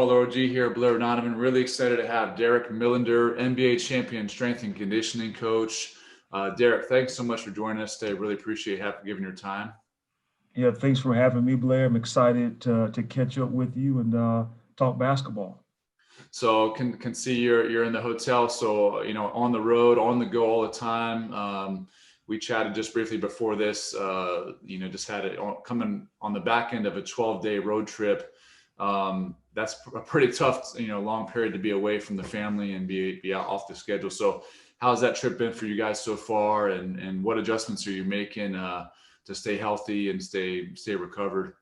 OG here, Blair. Really excited to have Derek Millender, NBA champion, strength and conditioning coach. Derek, thanks so much for joining us today. Really appreciate giving your time. Yeah, thanks for having me, Blair. I'm excited to catch up with you and talk basketball. So can see you're in the hotel. So on the road, on the go all the time. We chatted just briefly before this. Just had it coming on the back end of a 12-day road trip. That's a pretty tough, long period to be away from the family and be out off the schedule. So how's that trip been for you guys so far? And what adjustments are you making to stay healthy and stay recovered?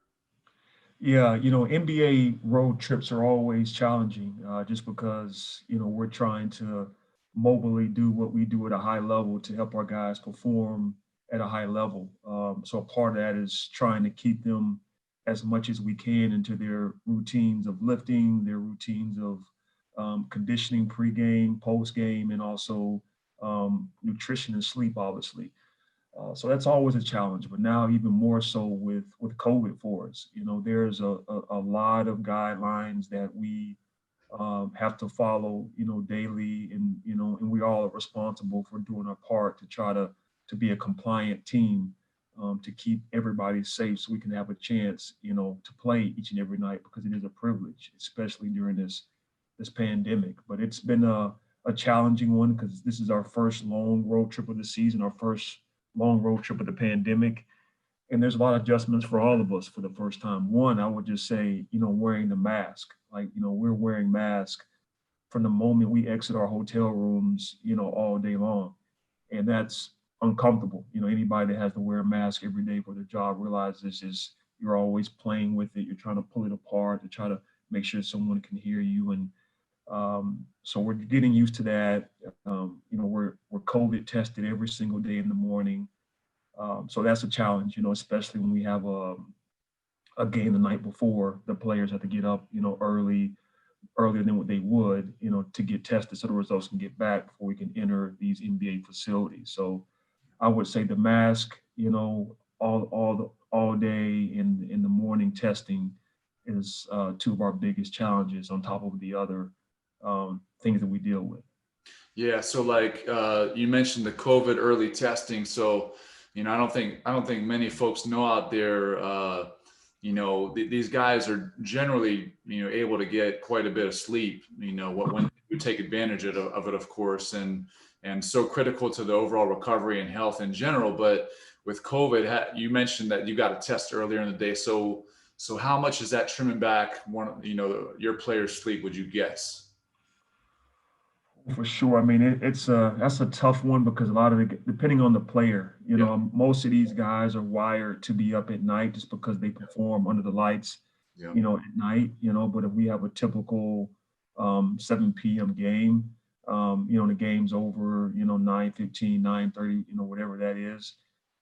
Yeah, NBA road trips are always challenging just because, we're trying to mobily do what we do at a high level to help our guys perform at a high level. So a part of that is trying to keep them as much as we can into their routines of lifting, their routines of conditioning pregame, postgame, and also nutrition and sleep, obviously. So that's always a challenge, but now even more so with COVID for us. There's a lot of guidelines that we have to follow, daily, and and we all are responsible for doing our part to try to be a compliant team, to keep everybody safe, so we can have a chance, to play each and every night because it is a privilege, especially during this pandemic. But it's been a challenging one because this is our first long road trip of the season, our first long road trip of the pandemic. And there's a lot of adjustments for all of us for the first time. One, I would just say, wearing the mask. Like, we're wearing masks from the moment we exit our hotel rooms, all day long. And that's uncomfortable. Anybody that has to wear a mask every day for their job realizes is you're always playing with it. You're trying to pull it apart to try to make sure someone can hear you. And so we're getting used to that. We're COVID tested every single day in the morning. So that's a challenge, especially when we have a game the night before. The players have to get up, earlier than what they would, to get tested so the results can get back before we can enter these NBA facilities. So I would say the mask, all day in the morning testing is two of our biggest challenges on top of the other things that we deal with. Yeah, so like you mentioned the COVID early testing. So, I don't think many folks know out there. These guys are generally able to get quite a bit of sleep. When you take advantage of it, of course, and so critical to the overall recovery and health in general. But with COVID, you mentioned that you got a test earlier in the day. So how much is that trimming back your player's sleep? Would you guess? For sure. I mean, that's a tough one because a lot of it, depending on the player, Yeah. most of these guys are wired to be up at night just because they perform under the lights, Yeah. at night, But if we have a typical 7 p.m. game, the game's over, 9:15, 9:30, whatever that is.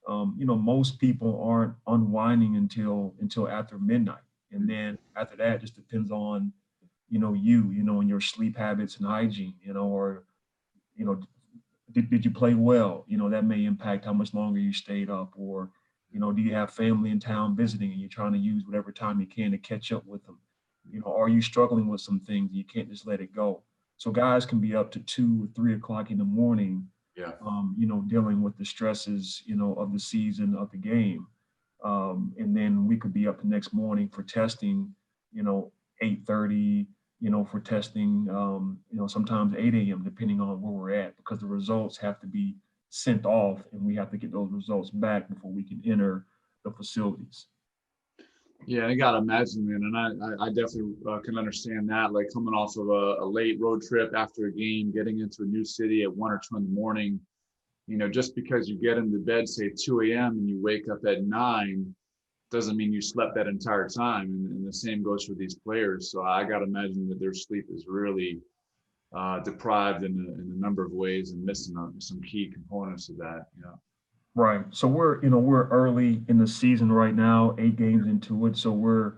Most people aren't unwinding until after midnight, and then after that, it just depends on and your sleep habits and hygiene, or, you know, did you play well? That may impact how much longer you stayed up, or, do you have family in town visiting and you're trying to use whatever time you can to catch up with them? Are you struggling with some things? You can't just let it go. So guys can be up to 2 or 3 o'clock in the morning, Yeah. dealing with the stresses, of the season of the game. And then we could be up the next morning for testing, 8:30, for testing, sometimes 8 a.m., depending on where we're at, because the results have to be sent off and we have to get those results back before we can enter the facilities. Yeah, I gotta imagine, man, and I definitely can understand that. Like coming off of a late road trip after a game, getting into a new city at 1 or 2 in the morning. Just because you get into bed, say 2 a.m. and you wake up at 9, doesn't mean you slept that entire time. And the same goes for these players. So I gotta imagine that their sleep is really deprived in a number of ways and missing some key components of that. Right. So we're early in the season right now, 8 games into it. So we're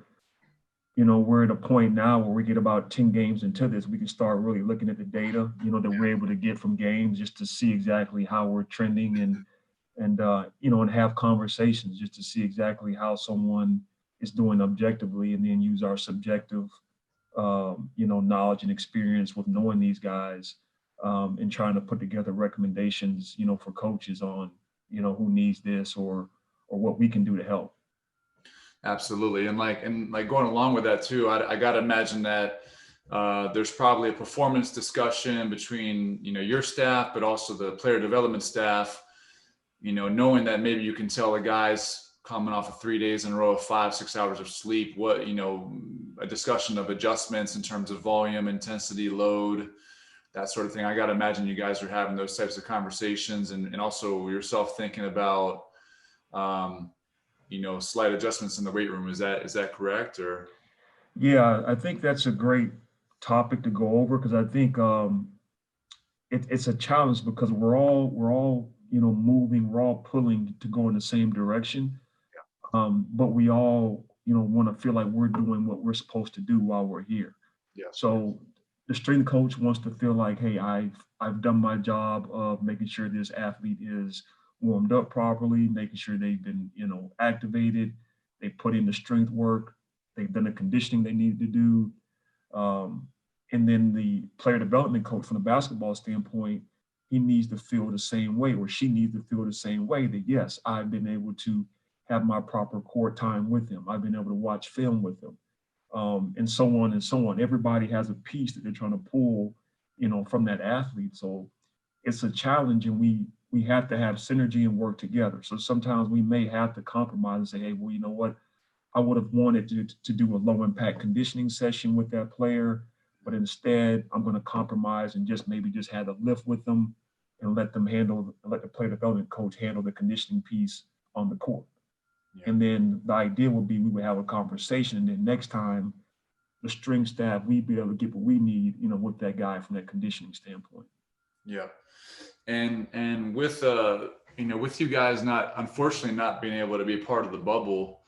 at a point now where we get about 10 games into this, we can start really looking at the data, that we're able to get from games just to see exactly how we're trending, and have conversations just to see exactly how someone is doing objectively, and then use our subjective knowledge and experience with knowing these guys, and trying to put together recommendations, for coaches on, who needs this or what we can do to help. Absolutely. And like going along with that too, I got to imagine that there's probably a performance discussion between, your staff, but also the player development staff, knowing that maybe you can tell the guys coming off of 3 days in a row of 5, 6 hours of sleep, what, a discussion of adjustments in terms of volume, intensity, load, that sort of thing. I got to imagine you guys are having those types of conversations, and also yourself thinking about, slight adjustments in the weight room. Is that correct? Or Yeah, I think that's a great topic to go over because I think it's a challenge because we're all moving, we're all pulling to go in the same direction, but we all want to feel like we're doing what we're supposed to do while we're here. yes, So the strength coach wants to feel like, hey, I've done my job of making sure this athlete is warmed up properly, making sure they've been activated, they put in the strength work, they've done the conditioning they needed to do. Um, and then the player development coach, from the basketball standpoint, he needs to feel the same way, or she needs to feel the same way, that yes, I've been able to have my proper court time with them. I've been able to watch film with them, and so on and so on. Everybody has a piece that they're trying to pull, from that athlete. So it's a challenge, and we have to have synergy and work together. So sometimes we may have to compromise and say, hey, well, you know what? I would have wanted to do a low impact conditioning session with that player, but instead I'm going to compromise and just have a lift with them and let the player development coach handle the conditioning piece on the court. yeah, And then the idea would be we would have a conversation, and then next time the string staff, we'd be able to get what we need, with that guy from that conditioning standpoint. yeah. And with with you guys not, unfortunately, not being able to be part of the bubble,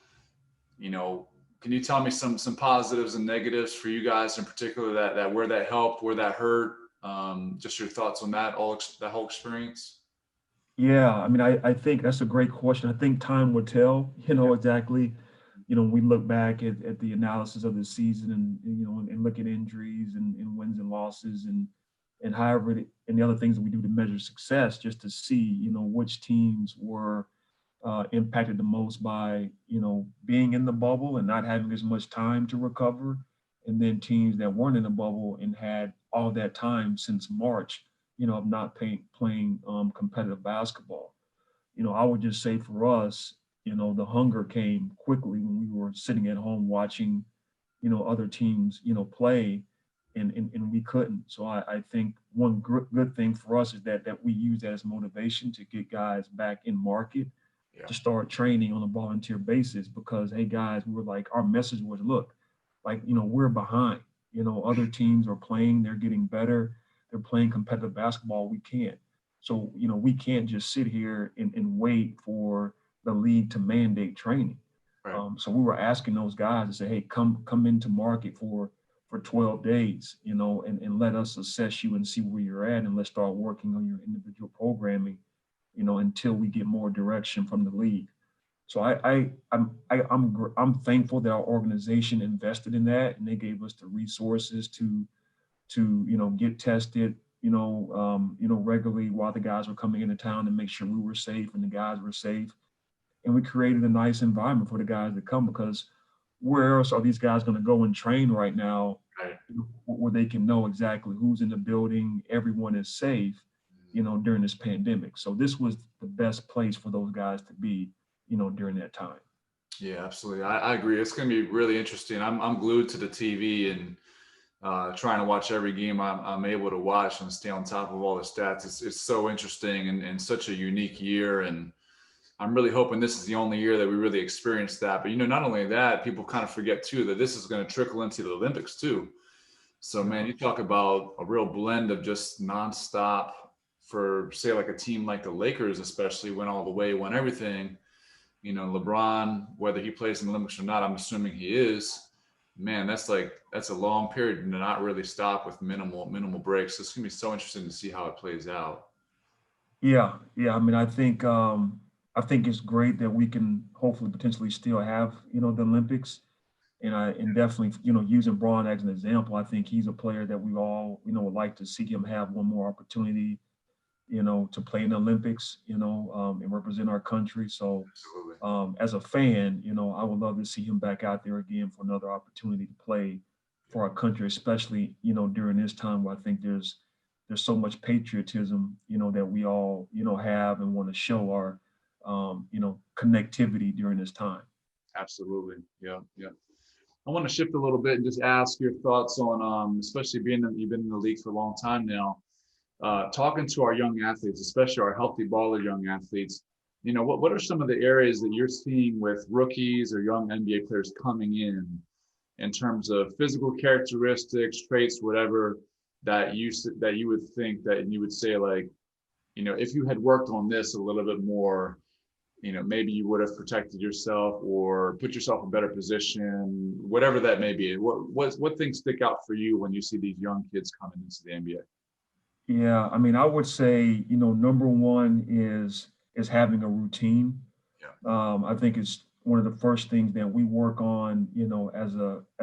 you know, can you tell me some positives and negatives for you guys in particular, that where that helped, where that hurt? Just your thoughts on that whole experience. Yeah, I mean, I think that's a great question. I think time will tell, Yeah. exactly. When we look back at the analysis of the season and look at injuries and wins and losses and and the other things that we do to measure success, just to see, which teams were impacted the most by, being in the bubble and not having as much time to recover. And then teams that weren't in the bubble and had all that time since March, of not playing competitive basketball. I would just say for us, the hunger came quickly when we were sitting at home watching, other teams, play, and we couldn't. So I think one good thing for us is that we use that as motivation to get guys back in market Yeah. to start training on a volunteer basis, because hey guys, we were like, our message was, look, like, we're behind, other teams are playing, they're getting better, they're playing competitive basketball, we can't. So we can't just sit here and wait for the league to mandate training. Right. So we were asking those guys to say, hey, come into market for 12 days, and let us assess you and see where you're at, and let's start working on your individual programming, until we get more direction from the league. So I'm thankful that our organization invested in that, and they gave us the resources to get tested, regularly while the guys were coming into town, to make sure we were safe and the guys were safe. And we created a nice environment for the guys to come, because where else are these guys going to go and train right now, Right. where they can know exactly who's in the building, everyone is safe, during this pandemic. So this was the best place for those guys to be, during that time. Yeah, absolutely. I agree. It's going to be really interesting. I'm glued to the TV and trying to watch every game I'm able to watch and stay on top of all the stats. It's so interesting, and such a unique year. And I'm really hoping this is the only year that we really experience that. But, not only that, people kind of forget too that this is going to trickle into the Olympics too. So, man, Yeah. you talk about a real blend of just nonstop for, say, like a team like the Lakers, especially, went all the way, won everything. LeBron, whether he plays in the Olympics or not, I'm assuming he is. Man, that's a long period to not really stop with minimal breaks. So it's gonna be so interesting to see how it plays out. Yeah. I mean, I think it's great that we can hopefully potentially still have, the Olympics. and definitely, using Braun as an example, I think he's a player that we all, would like to see him have one more opportunity, to play in the Olympics, and represent our country. So Absolutely. as a fan, I would love to see him back out there again for another opportunity to play for our country, especially, during this time where I think there's so much patriotism, that we all, have and want to show our, connectivity during this time. Absolutely. Yeah. Yeah. I want to shift a little bit and just ask your thoughts on, especially being that you've been in the league for a long time now, talking to our young athletes, especially our healthy baller young athletes. What are some of the areas that you're seeing with rookies or young NBA players coming in terms of physical characteristics, traits, whatever that you would think that you would say, like, if you had worked on this a little bit more, maybe you would have protected yourself or put yourself in a better position, whatever that may be. What things stick out for you when you see these young kids coming into the NBA? Yeah, I mean, I would say, number one is having a routine. Yeah. I think it's one of the first things that we work on, as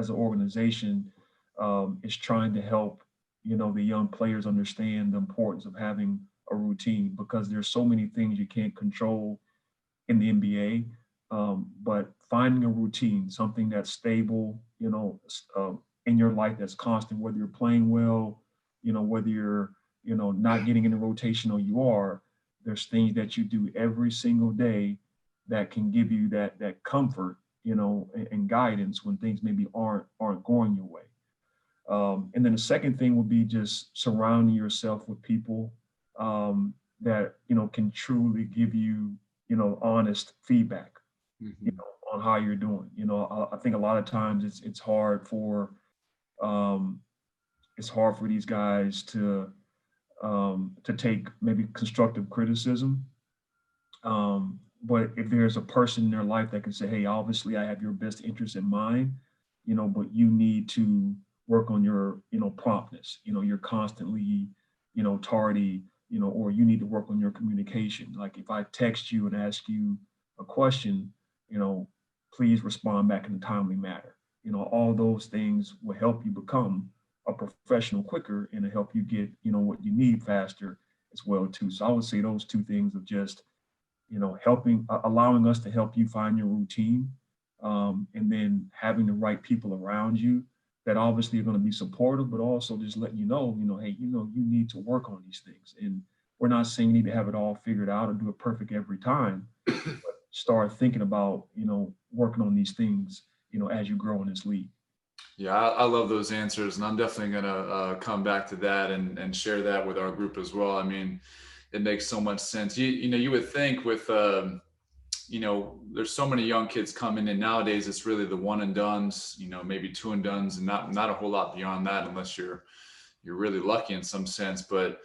an organization, is trying to help, the young players understand the importance of having a routine, because there's so many things you can't control in the NBA. But finding a routine, something that's stable, in your life, that's constant, whether you're playing well, whether you're, not getting in the rotation or you are, there's things that you do every single day that can give you that comfort, and guidance when things maybe aren't going your way. And then the second thing would be just surrounding yourself with people, that, can truly give you, honest feedback, Mm-hmm. on how you're doing. I think a lot of times um, it's hard for these guys to take maybe constructive criticism. But if there's a person in their life that can say, hey, obviously I have your best interest in mind, but you need to work on your, promptness, you're constantly, tardy, or you need to work on your communication. Like if I text you and ask you a question, please respond back in a timely manner. All those things will help you become a professional quicker, and to help you get, what you need faster as well too. So I would say those two things of just, allowing us to help you find your routine, and then having the right people around you that obviously are going to be supportive, but also just letting hey, you need to work on these things. And we're not saying you need to have it all figured out or do it perfect every time, but start thinking about, working on these things, as you grow in this league. Yeah, I love those answers, and I'm definitely going to come back to that and share that with our group as well. I mean, it makes so much sense. You would think with there's so many young kids coming in nowadays. It's really the one and dones, maybe two and dones, and not a whole lot beyond that, unless you're really lucky in some sense. But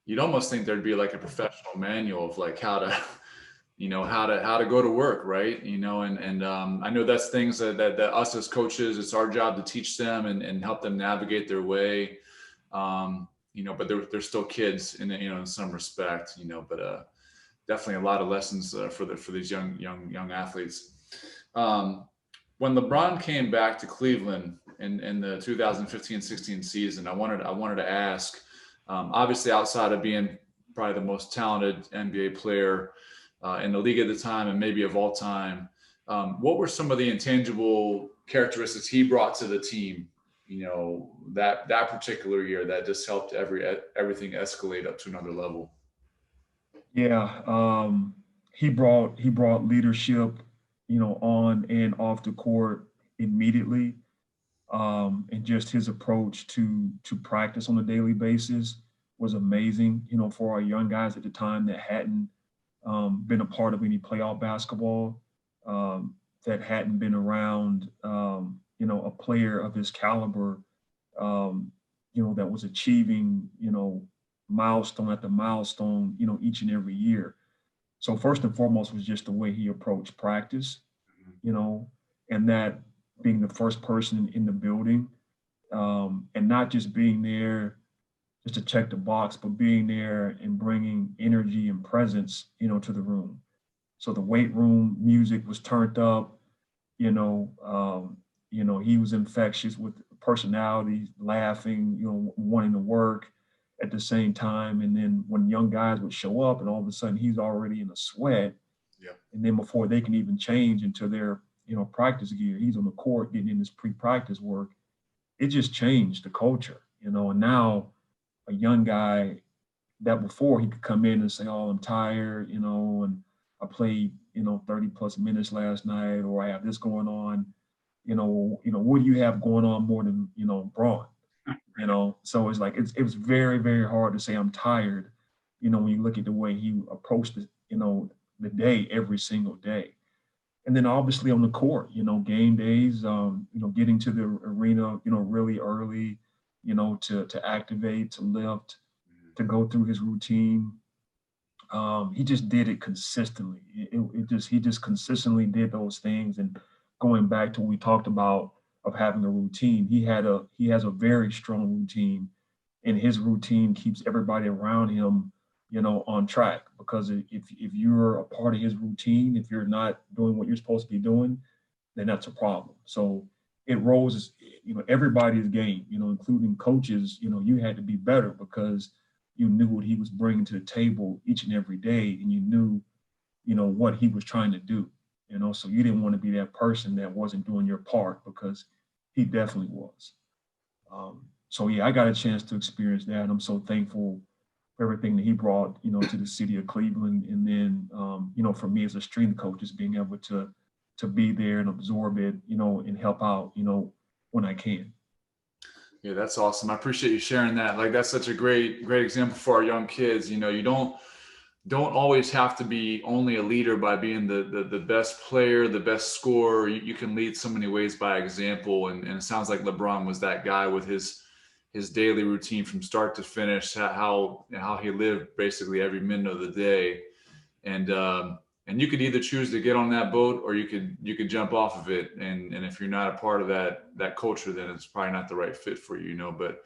you'd almost think there'd be like a professional manual of like how to how to go to work, right? And I know that's things that us as coaches, it's our job to teach them and help them navigate their way. But they're still kids in some respect, but definitely a lot of lessons for these young athletes. When LeBron came back to Cleveland in the 2015-16 season, I wanted to ask, obviously outside of being probably the most talented NBA player in the league at the time and maybe of all time, what were some of the intangible characteristics he brought to the team, that particular year that just helped everything escalate up to another level? Yeah, he brought leadership, on and off the court immediately, and just his approach to practice on a daily basis was amazing. For our young guys at the time that hadn't, been a part of any playoff basketball, that hadn't been around, a player of his caliber, that was achieving, milestone after milestone, each and every year. So first and foremost was just the way he approached practice, you know, and that being the first person in the building, and not just being there just to check the box, but being there and bringing energy and presence, to the room. So the weight room music was turned up, you know, he was infectious with personality, laughing, wanting to work at the same time. And then when young guys would show up and all of a sudden he's already in a sweat. Yeah. And then before they can even change into their, practice gear, he's on the court getting in his pre-practice work. It just changed the culture, and now a young guy that before he could come in and say, "Oh, I'm tired," and I played, 30 plus minutes last night, or I have this going on, what do you have going on more than, Braun? So it's like, it was very, very hard to say I'm tired, when you look at the way he approached it, the day every single day. And then obviously on the court, game days, getting to the arena, really early, to activate, to lift, to go through his routine. He just did it consistently. He just consistently did those things. And going back to what we talked about of having a routine, he has a very strong routine, and his routine keeps everybody around him, on track. Because if you're a part of his routine, if you're not doing what you're supposed to be doing, then that's a problem. So it rose, everybody's game, including coaches. You had to be better because you knew what he was bringing to the table each and every day, and you knew, what he was trying to do. So you didn't want to be that person that wasn't doing your part, because he definitely was. So yeah, I got a chance to experience that. I'm so thankful for everything that he brought, to the city of Cleveland. And then, for me as a strength coach, just being able to be there and absorb it, and help out, when I can. Yeah, that's awesome. I appreciate you sharing that. Like, that's such a great example for our young kids. You don't always have to be only a leader by being the best player, the best scorer. You can lead so many ways by example. And it sounds like LeBron was that guy with his daily routine from start to finish, how he lived basically every minute of the day. And you could either choose to get on that boat, or you could jump off of it. And if you're not a part of that culture, then it's probably not the right fit for you, But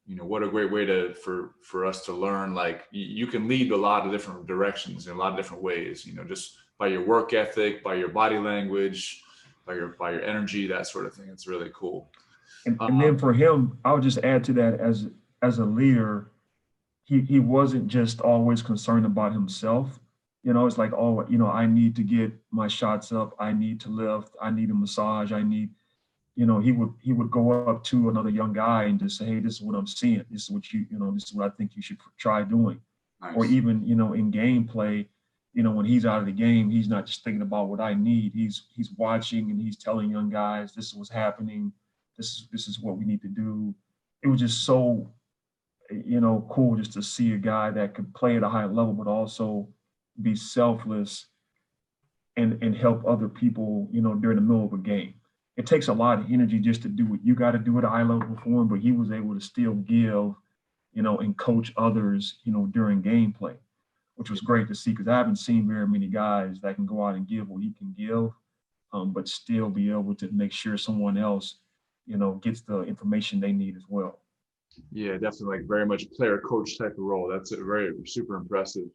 what a great way for us to learn. Like, you can lead a lot of different directions in a lot of different ways, just by your work ethic, by your body language, by your energy, that sort of thing. It's really cool. And then for him, I would just add to that, as a leader, he wasn't just always concerned about himself. It's like, oh, I need to get my shots up. I need to lift. I need a massage. I need, he would go up to another young guy and just say, "Hey, this is what I'm seeing. This is what this is what I think you should try doing." Nice. Or even, in gameplay, when he's out of the game, he's not just thinking about what I need. He's watching, and he's telling young guys, "This is what's happening. This is what we need to do." It was just so, cool just to see a guy that could play at a high level, but also be selfless and help other people, during the middle of a game. It takes a lot of energy just to do what you got to do at a high level perform, but he was able to still give, and coach others, during gameplay, which was great to see, because I haven't seen very many guys that can go out and give what he can give, but still be able to make sure someone else, gets the information they need as well. Yeah, definitely, like very much player coach type of role. That's a very super impressive.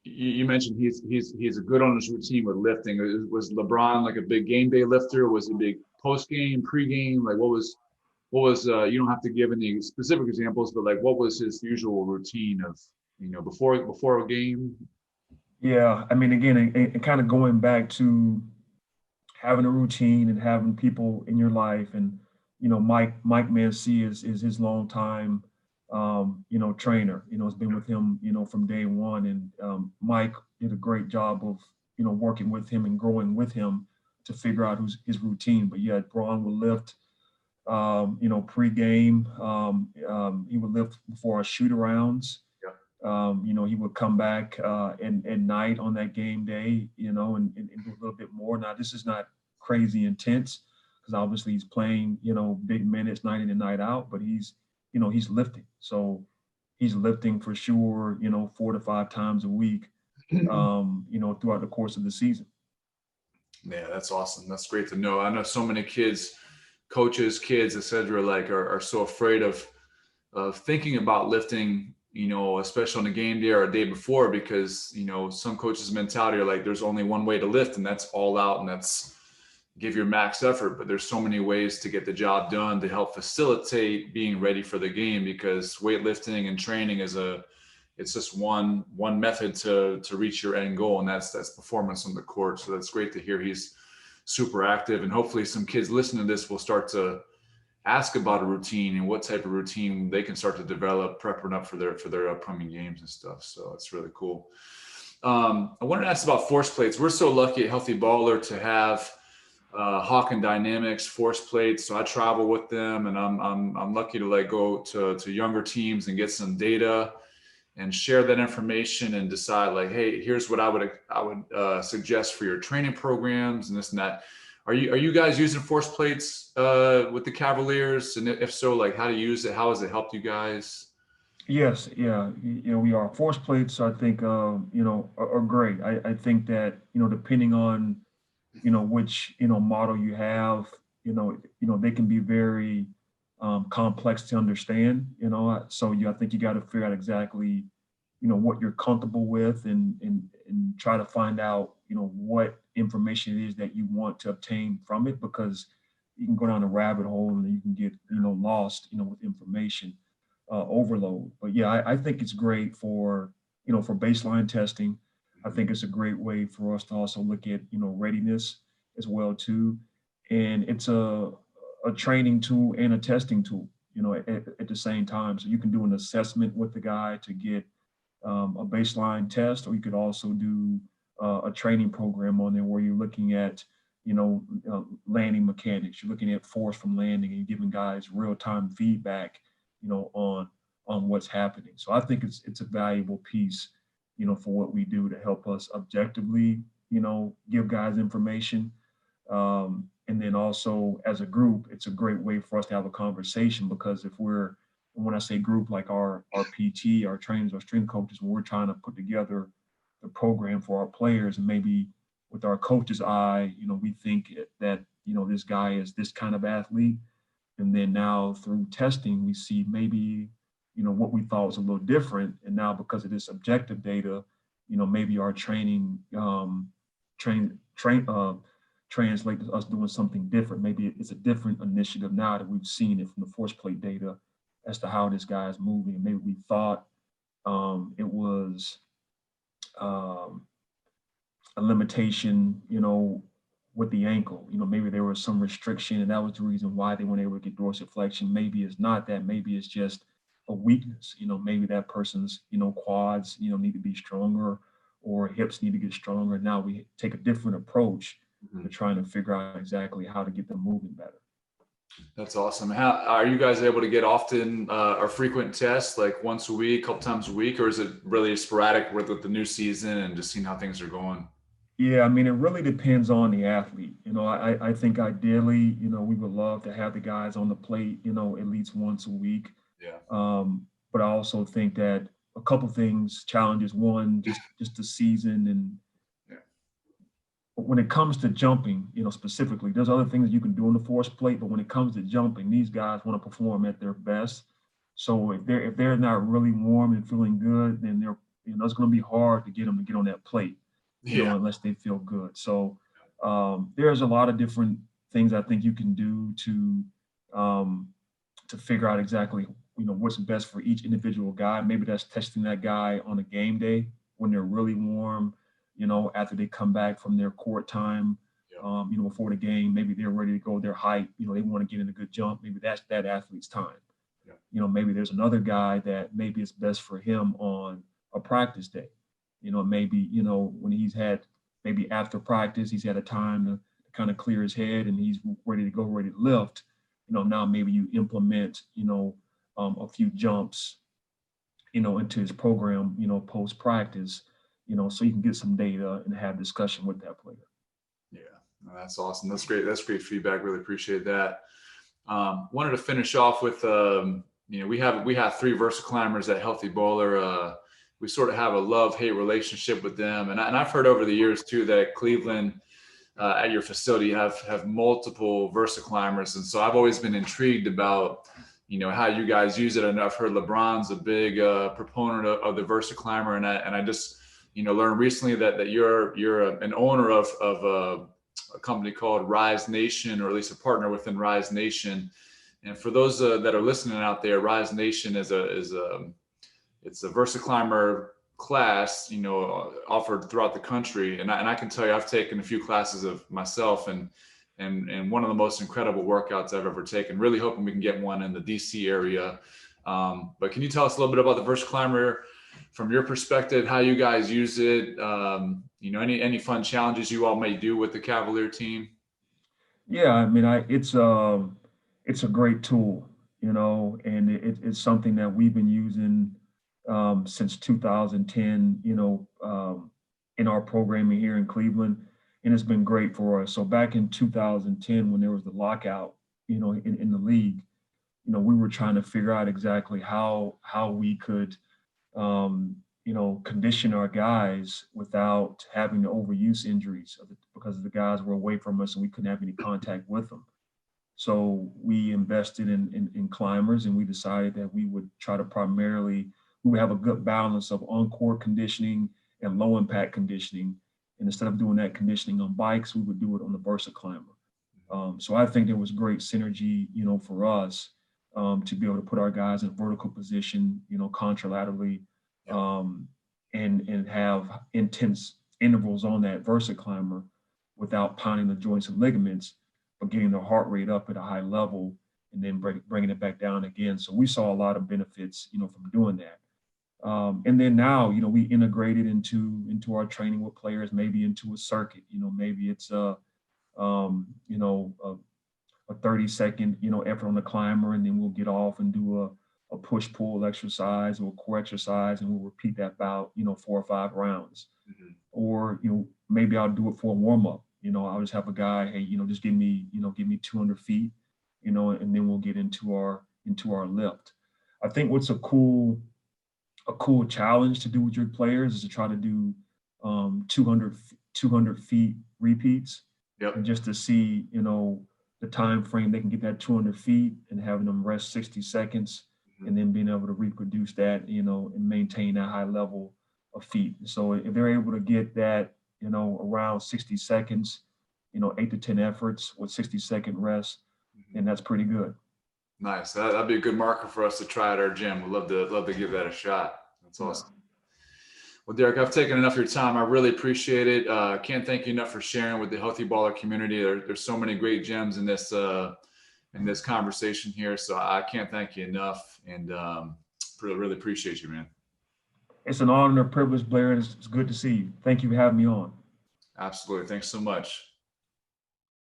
You mentioned he's a good on his routine with lifting. Was LeBron like a big game day lifter? Was he a big post game, pre game? Like, what was you don't have to give any specific examples, but like, what was his usual routine of, before a game? Yeah, I mean, again, and kind of going back to having a routine and having people in your life. And Mike Mancini is his longtime trainer. Has been with him from day one. And Mike did a great job of working with him and growing with him to figure out his routine. But yeah, Braun would lift pre-game. He would lift before our shoot-arounds. He would come back at night on that game day, and do a little bit more. Now, this is not crazy intense, because obviously he's playing, big minutes night in and night out, but he's lifting. So he's lifting for sure, 4 to 5 times a week, throughout the course of the season. Yeah, that's awesome. That's great to know. I know so many kids, coaches, kids, etc., like are so afraid of thinking about lifting, especially on the game day or a day before, because, some coaches' mentality are like, there's only one way to lift, and that's all out, and that's, give your max effort, but there's so many ways to get the job done to help facilitate being ready for the game, because weightlifting and training it's just one method to reach your end goal, and that's performance on the court. So that's great to hear he's super active, and hopefully some kids listening to this will start to ask about a routine and what type of routine they can start to develop, prepping up for their upcoming games and stuff. So that's really cool. I wanted to ask about force plates. We're so lucky at Healthy Baller to have Hawk and Dynamics force plates. So I travel with them, and I'm lucky to like go to younger teams and get some data and share that information and decide like, hey, here's what I would suggest for your training programs and this and that. Are you guys using force plates with the Cavaliers? And if so, like how to use it? How has it helped you guys? Yes, yeah, we are. Force plates, I think, are great. I think that, depending on, which, model you have, they can be very complex to understand, so I think you got to figure out exactly, what you're comfortable with, and try to find out, what information it is that you want to obtain from it, because you can go down a rabbit hole and you can get, lost, with information overload. But yeah, I think it's great for, for baseline testing. I think it's a great way for us to also look at, readiness as well too. And it's a training tool and a testing tool, at the same time. So you can do an assessment with the guy to get a baseline test, or you could also do a training program on there where you're looking at, landing mechanics. You're looking at force from landing, and you're giving guys real-time feedback, on what's happening. So I think it's a valuable piece, for what we do to help us objectively, give guys information. And then also as a group, it's a great way for us to have a conversation, because when I say group, like our PT, our trainers, our strength coaches, when we're trying to put together the program for our players, and maybe with our coach's eye, we think that, this guy is this kind of athlete. And then now through testing, we see maybe, what we thought was a little different. And now because of this objective data, maybe our training translate to us doing something different. Maybe it's a different initiative now that we've seen it from the force plate data as to how this guy is moving. And maybe we thought it was a limitation, with the ankle. Maybe there was some restriction, and that was the reason why they weren't able to get dorsiflexion. Maybe it's not that. Maybe it's just a weakness. Maybe that person's, quads, need to be stronger, or hips need to get stronger. Now we take a different approach to trying to figure out exactly how to get them moving better. That's awesome. How are you guys able to get often or frequent tests, like once a week, a couple times a week, or is it really sporadic with the new season and just seeing how things are going? Yeah, I mean, it really depends on the athlete. I think ideally, we would love to have the guys on the plate, at least once a week. Yeah. But I also think that a couple things, challenges. One, just the season, and when it comes to jumping, specifically, there's other things you can do on the force plate, but when it comes to jumping, these guys want to perform at their best. So if they're not really warm and feeling good, then it's going to be hard to get them to get on that plate, unless they feel good. So there's a lot of different things I think you can do to figure out exactly, what's best for each individual guy. Maybe that's testing that guy on a game day when they're really warm, after they come back from their court time, before the game. Maybe they're ready to go, their height, they want to get in a good jump. Maybe that's that athlete's time. Maybe there's another guy that maybe it's best for him on a practice day. Maybe, when he's had, maybe after practice, he's had a time to kind of clear his head and he's ready to go, ready to lift. Now maybe you implement, a few jumps, into his program, post practice, so you can get some data and have discussion with that player. Yeah, that's awesome. That's great. That's great feedback. Really appreciate that. Wanted to finish off with, we have 3 Versaclimbers at Healthy Bowler. We sort of have a love-hate relationship with them. And I've heard over the years too, that at Cleveland, at your facility, you have multiple Versaclimbers. And so I've always been intrigued about, how you guys use it. And I've heard LeBron's a big proponent of the Versaclimber. And I just, learned recently that you're an owner of a company called Rise Nation, or at least a partner within Rise Nation. And for those that are listening out there, Rise Nation is it's a Versaclimber class, offered throughout the country. And I can tell you, I've taken a few classes of myself, and one of the most incredible workouts I've ever taken. Really hoping we can get one in the DC area. But can you tell us a little bit about the Versaclimber from your perspective, how you guys use it? Any fun challenges you all may do with the Cavalier team? Yeah, I mean, it's a great tool, and it's something that we've been using since 2010, in our programming here in Cleveland, and it's been great for us. So back in 2010, when there was the lockout, in the league, we were trying to figure out exactly how we could, condition our guys without having to overuse injuries because the guys were away from us and we couldn't have any contact with them. So we invested in climbers, and we decided that we would try to we would have a good balance of on-court conditioning and low impact conditioning. And instead of doing that conditioning on bikes, we would do it on the Versaclimber. So I think there was great synergy, for us to be able to put our guys in vertical position, contralaterally, and have intense intervals on that Versaclimber without pounding the joints and ligaments, but getting their heart rate up at a high level and then bringing it back down again. So we saw a lot of benefits, from doing that. And then now, we integrated into our training with players, maybe into a circuit, maybe it's a 30-second, effort on the climber, and then we'll get off and do a push-pull exercise or a core exercise, and we'll repeat that about, 4 or 5 rounds. Mm-hmm. Or, maybe I'll do it for a warm-up. I'll just have a guy, hey, just give me 200 feet, and then we'll get into our lift. I think what's a cool challenge to do with your players is to try to do 200 feet repeats. Yep. And just to see, the time frame they can get that 200 feet and having them rest 60 seconds, mm-hmm. and then being able to reproduce that, and maintain that high level of feet. So if they're able to get that, around 60 seconds, 8 to 10 efforts with 60-second rest, mm-hmm. and that's pretty good. Nice. That'd be a good marker for us to try at our gym. We'd love to give that a shot. That's awesome. Yeah. Well, Derek, I've taken enough of your time. I really appreciate it. Can't thank you enough for sharing with the Healthy Baller community. There's so many great gems in this conversation here. So I can't thank you enough, and really appreciate you, man. It's an honor and a privilege, Blair. It's good to see you. Thank you for having me on. Absolutely. Thanks so much.